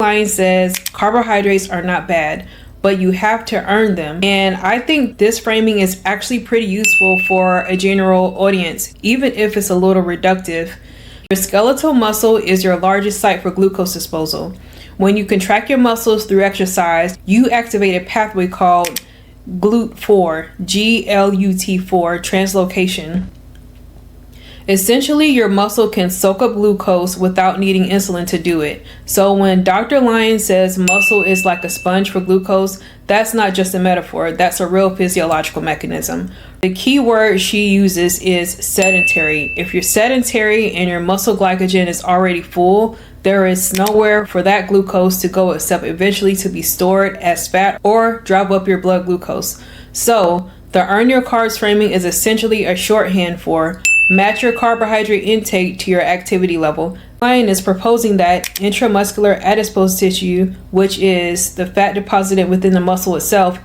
Line says carbohydrates are not bad, but you have to earn them. And I think this framing is actually pretty useful for a general audience, even if it's a little reductive. Your skeletal muscle is your largest site for glucose disposal. When you contract your muscles through exercise, you activate a pathway called GLUT4, GLUT4 translocation. Essentially, your muscle can soak up glucose without needing insulin to do it. So when Dr. Lyon says muscle is like a sponge for glucose, that's not just a metaphor, that's a real physiological mechanism. The key word she uses is sedentary. If you're sedentary and your muscle glycogen is already full, there is nowhere for that glucose to go except eventually to be stored as fat or drive up your blood glucose. So the earn your carbs framing is essentially a shorthand for match your carbohydrate intake to your activity level. Lyon is proposing that intramuscular adipose tissue, which is the fat deposited within the muscle itself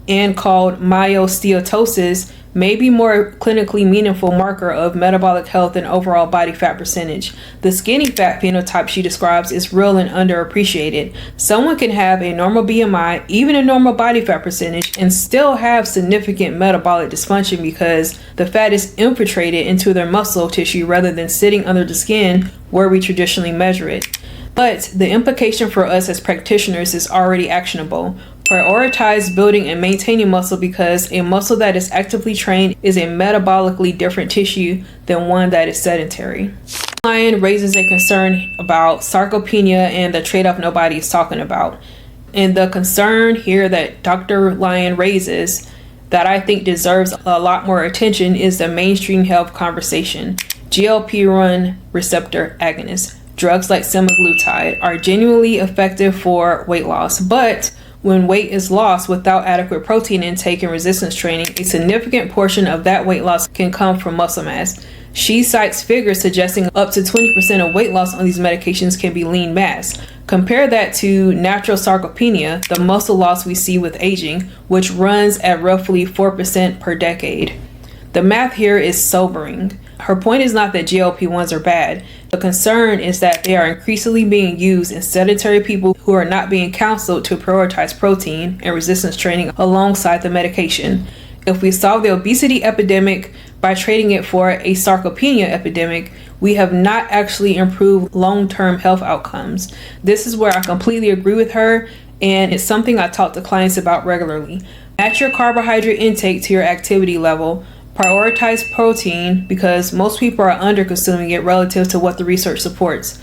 and called myosteatosis, may be more clinically meaningful marker of metabolic health and overall body fat percentage. The skinny fat phenotype she describes is real and underappreciated. Someone can have a normal BMI, even a normal body fat percentage, and still have significant metabolic dysfunction because the fat is infiltrated into their muscle tissue rather than sitting under the skin where we traditionally measure it. But the implication for us as practitioners is already actionable. Prioritize building and maintaining muscle because a muscle that is actively trained is a metabolically different tissue than one that is sedentary. Lyon raises a concern about sarcopenia and the trade-off nobody is talking about. And the concern here that Dr. Lyon raises that I think deserves a lot more attention is the mainstream health conversation. GLP-1 receptor agonists, drugs like semaglutide, are genuinely effective for weight loss, but when weight is lost without adequate protein intake and resistance training, a significant portion of that weight loss can come from muscle mass. She cites figures suggesting up to 20% of weight loss on these medications can be lean mass. Compare that to natural sarcopenia, the muscle loss we see with aging, which runs at roughly 4% per decade. The math here is sobering. Her point is not that GLP-1s are bad. The concern is that they are increasingly being used in sedentary people who are not being counseled to prioritize protein and resistance training alongside the medication. If we solve the obesity epidemic by trading it for a sarcopenia epidemic, we have not actually improved long-term health outcomes. This is where I completely agree with her, and it's something I talk to clients about regularly. Match your carbohydrate intake to your activity level. Prioritize protein because most people are under consuming it relative to what the research supports.